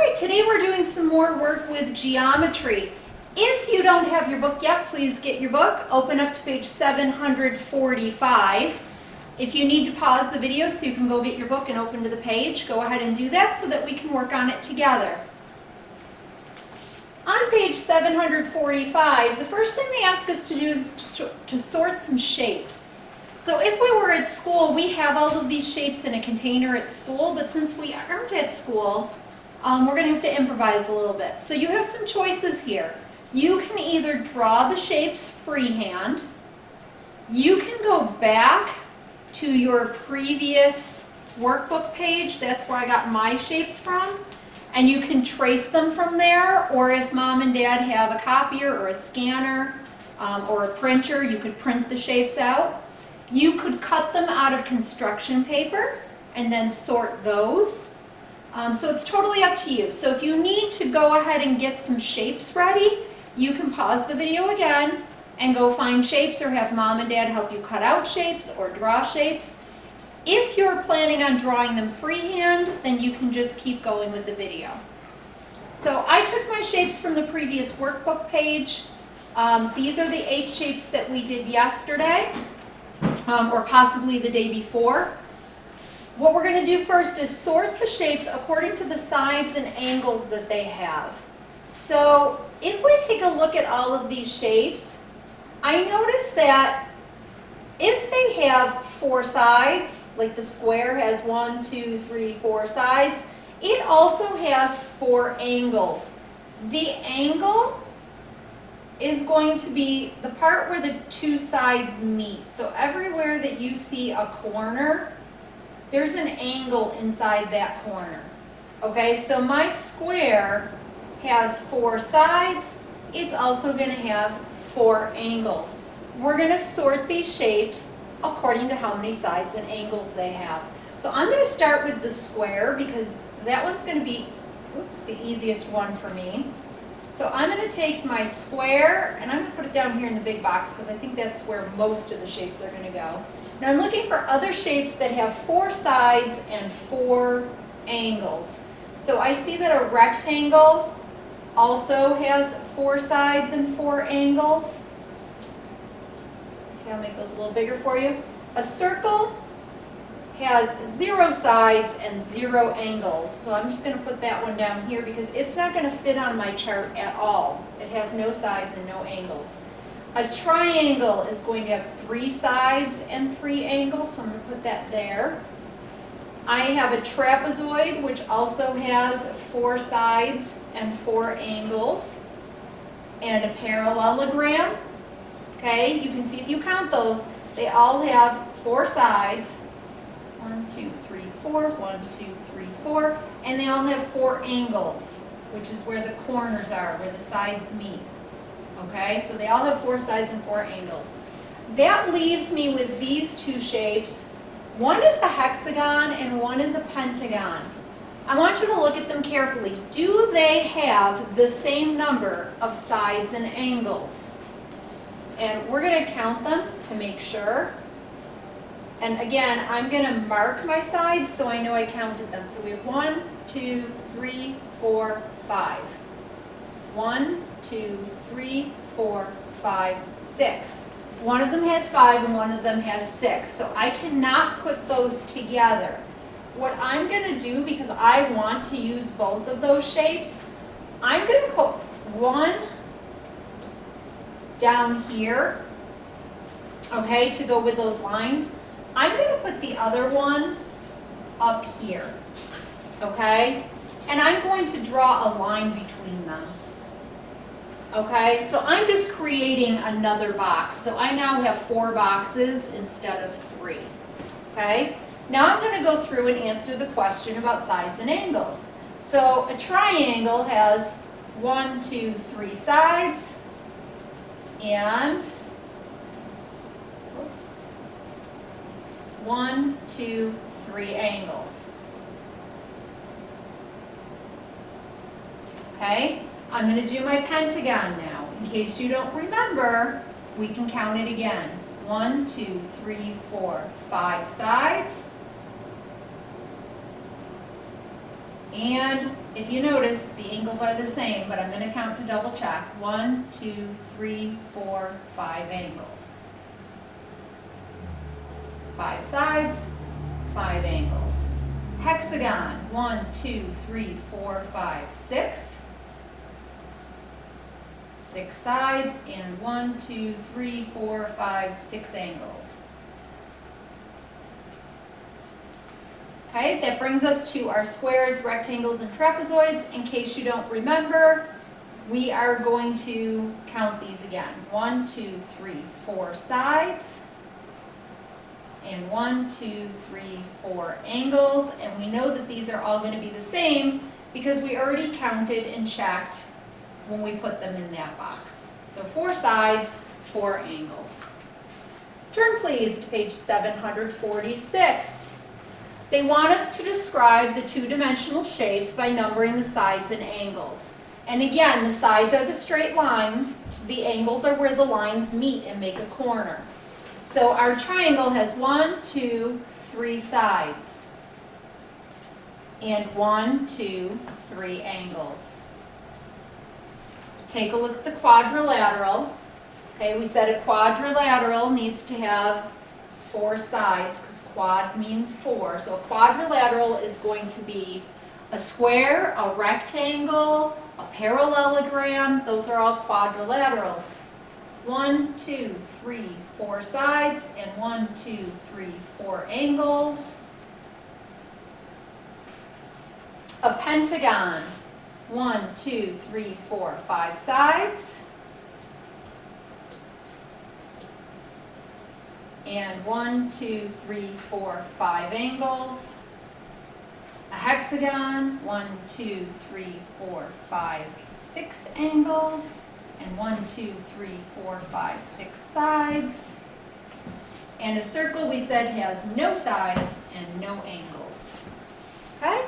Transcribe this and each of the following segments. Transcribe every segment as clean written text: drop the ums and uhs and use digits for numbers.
right, today we're doing some more work with geometry. If you don't have your book yet, please get your book. Open up to page 745. If you need to pause the video so you can go get your book and open to the page, go ahead and do that so that we can work on it together. On page 745, the first thing they ask us to do is to sort some shapes. So if we were at school, we have all of these shapes in a container at school, but since we aren't at school, we're going to have to improvise a little bit. So you have some choices here. You can either draw the shapes freehand, you can go back to your previous workbook page, that's where I got my shapes from, and you can trace them from there, or if mom and dad have a copier or a scanner or a printer, you could print the shapes out. You could cut them out of construction paper and then sort those. So it's totally up to you. So if you need to go ahead and get some shapes ready, you can pause the video again and go find shapes or have mom and dad help you cut out shapes or draw shapes. If you're planning on drawing them freehand, then you can just keep going with the video. So I took my shapes from the previous workbook page. These are the 8 shapes that we did yesterday, or possibly the day before. What we're going to do first is sort the shapes according to the sides and angles that they have. So if we take a look at all of these shapes, I notice that if they have 4 sides, like the square has 1, 2, 3, 4 sides, it also has 4 angles. The angle is going to be the part where the 2 sides meet. So everywhere that you see a corner, there's an angle inside that corner. Okay, so my square has 4 sides. It's also going to have 4 angles. We're going to sort these shapes according to how many sides and angles they have. So I'm going to start with the square because that one's going to be, the easiest one for me. So I'm going to take my square and I'm going to put it down here in the big box because I think that's where most of the shapes are going to go. Now I'm looking for other shapes that have 4 sides and 4 angles. So I see that a rectangle also has 4 sides and 4 angles. Okay, I'll make those a little bigger for you. A circle has 0 sides and 0 angles. So I'm just going to put that one down here because it's not going to fit on my chart at all. It has no sides and no angles. A triangle is going to have 3 sides and 3 angles, so I'm going to put that there. I have a trapezoid, which also has 4 sides and 4 angles. And a parallelogram. Okay, you can see if you count those, they all have 4 sides. 1, 2, 3, 4, 1, 2, 3, 4, and they all have 4 angles, which is where the corners are, where the sides meet. Okay, so they all have 4 sides and 4 angles. That leaves me with these 2 shapes. One is a hexagon and one is a pentagon. I want you to look at them carefully. Do they have the same number of sides and angles? And we're going to count them to make sure. And again, I'm going to mark my sides so I know I counted them. So we have 1, 2, 3, 4, 5. 1, 2, 3, 4, 5, 6. One of them has 5 and one of them has 6. So I cannot put those together. What I'm going to do, because I want to use both of those shapes, I'm going to put one down here, okay, to go with those lines. I'm going to put the other one up here, okay? And I'm going to draw a line between them. Okay, so I'm just creating another box. So I now have 4 boxes instead of 3. Okay, now I'm going to go through and answer the question about sides and angles. So a triangle has 1, 2, 3 sides and 1, 2, 3 angles. Okay, I'm going to do my pentagon now. In case you don't remember, we can count it again. 1, 2, 3, 4, 5 sides And if you notice, the angles are the same, but I'm going to count to double check. 1, 2, 3, 4, 5 angles. 5 sides, 5 angles. Hexagon, 1, 2, 3, 4, 5, 6. 6 sides, and 1, 2, 3, 4, 5, 6 angles. Okay, that brings us to our squares, rectangles, and trapezoids. In case you don't remember, we are going to count these again. 1, 2, 3, 4 sides, and 1, 2, 3, 4 angles. And we know that these are all going to be the same because we already counted and checked when we put them in that box. So 4 sides, 4 angles. Turn please to page 746. They want us to describe the two-dimensional shapes by numbering the sides and angles. And again, the sides are the straight lines. The angles are where the lines meet and make a corner. So our triangle has 1, 2, 3 sides. And 1, 2, 3 angles. Take a look at the quadrilateral. Okay, we said a quadrilateral needs to have 4 sides because quad means 4. So a quadrilateral is going to be a square, a rectangle, a parallelogram. Those are all quadrilaterals. 1, 2, 3, 4 sides, and 1, 2, 3, 4 angles. A pentagon. 1, 2, 3, 4, 5 sides. And 1, 2, 3, 4, 5 angles. A hexagon, 1, 2, 3, 4, 5, 6 angles. And 1, 2, 3, 4, 5, 6 sides. And a circle we said has no sides and no angles. Okay?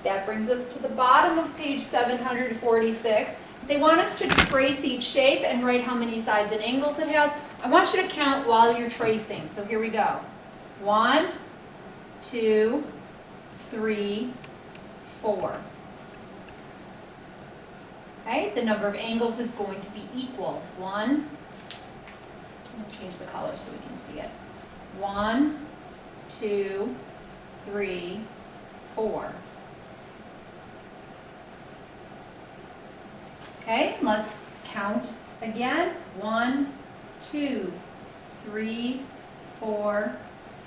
That brings us to the bottom of page 746. They want us to trace each shape and write how many sides and angles it has. I want you to count while you're tracing. So here we go. 1, 2, 3, 4. Okay, the number of angles is going to be equal. 1, let me change the color so we can see it. 1, 2, 3, 4. Okay, let's count again. 1, 2, 3, 4,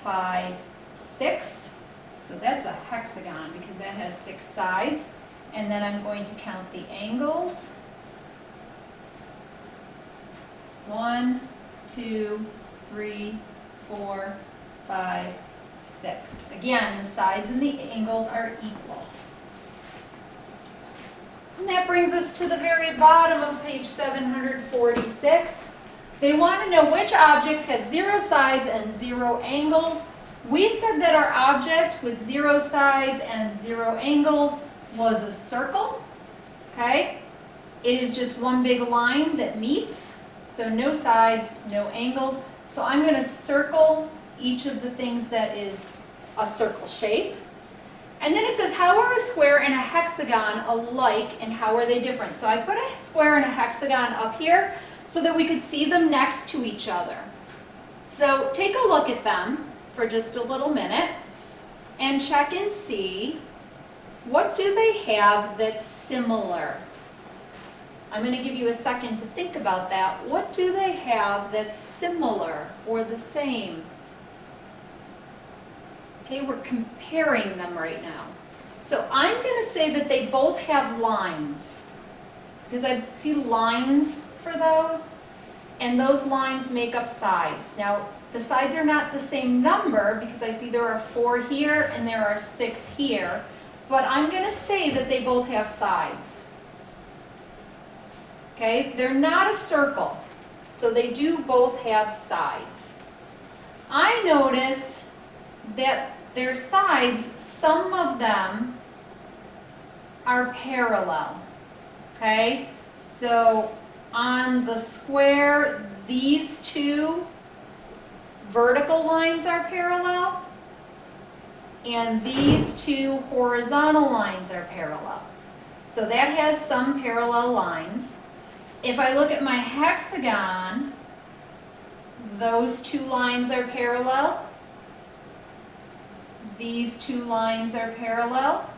5, 6. So that's a hexagon because that has 6 sides. And then I'm going to count the angles. 1, 2, 3, 4, 5, 6. Again, the sides and the angles are equal. And that brings us to the very bottom of page 746. They want to know which objects have 0 sides and 0 angles. We said that our object with 0 sides and 0 angles was a circle. Okay? It is just one big line that meets. So no sides, no angles. So I'm going to circle each of the things that is a circle shape. And then it says, how are a square and a hexagon alike and how are they different? So I put a square and a hexagon up here so that we could see them next to each other. So take a look at them for just a little minute and check and see, what do they have that's similar? I'm going to give you a second to think about that. What do they have that's similar or the same? Okay, we're comparing them right now. So I'm going to say that they both have lines because I see lines for those, and those lines make up sides. Now, the sides are not the same number because I see there are 4 here and there are 6 here, but I'm going to say that they both have sides. Okay, they're not a circle, so they do both have sides. I notice that their sides, some of them are parallel. Okay, so on the square, these 2 vertical lines are parallel. and these two horizontal lines are parallel. So that has some parallel lines. If I look at my hexagon, those two lines are parallel. These two lines are parallel.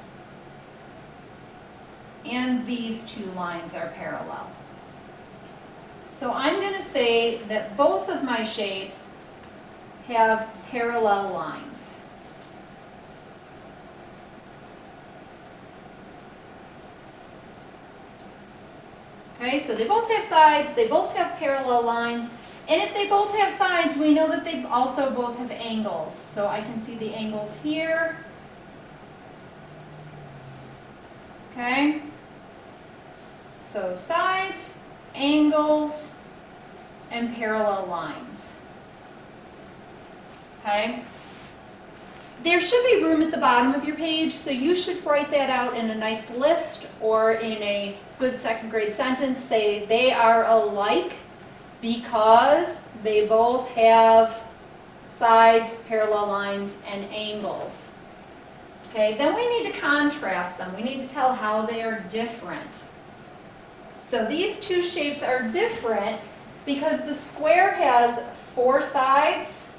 And these two lines are parallel. So I'm going to say that both of my shapes have parallel lines. Okay, so they both have sides, they both have parallel lines, and if they both have sides, we know that they also both have angles. So I can see the angles here. Okay, so sides, angles, and parallel lines. Okay. There should be room at the bottom of your page, so you should write that out in a nice list or in a good second grade sentence. Say they are alike because they both have sides, parallel lines, and angles. Okay, then we need to contrast them. We need to tell how they are different. So these two shapes are different because the square has 4 sides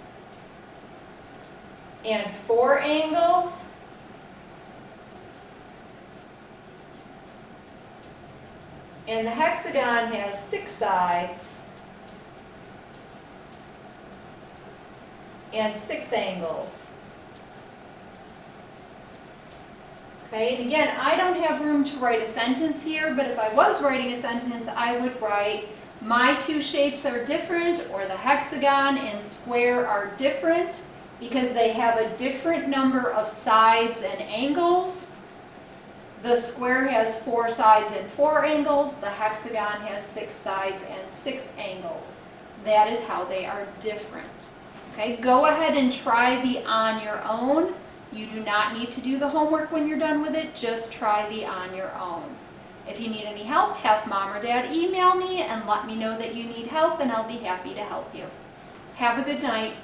and 4 angles, and the hexagon has 6 sides and 6 angles. Okay, and again, I don't have room to write a sentence here, but if I was writing a sentence, I would write, my two shapes are different, or the hexagon and square are different, because they have a different number of sides and angles. The square has 4 sides and 4 angles. The hexagon has 6 sides and 6 angles. That is how they are different. Okay, go ahead and try the on your own. You do not need to do the homework when you're done with it. Just try the on your own. If you need any help, have mom or dad email me and let me know that you need help, and I'll be happy to help you. Have a good night.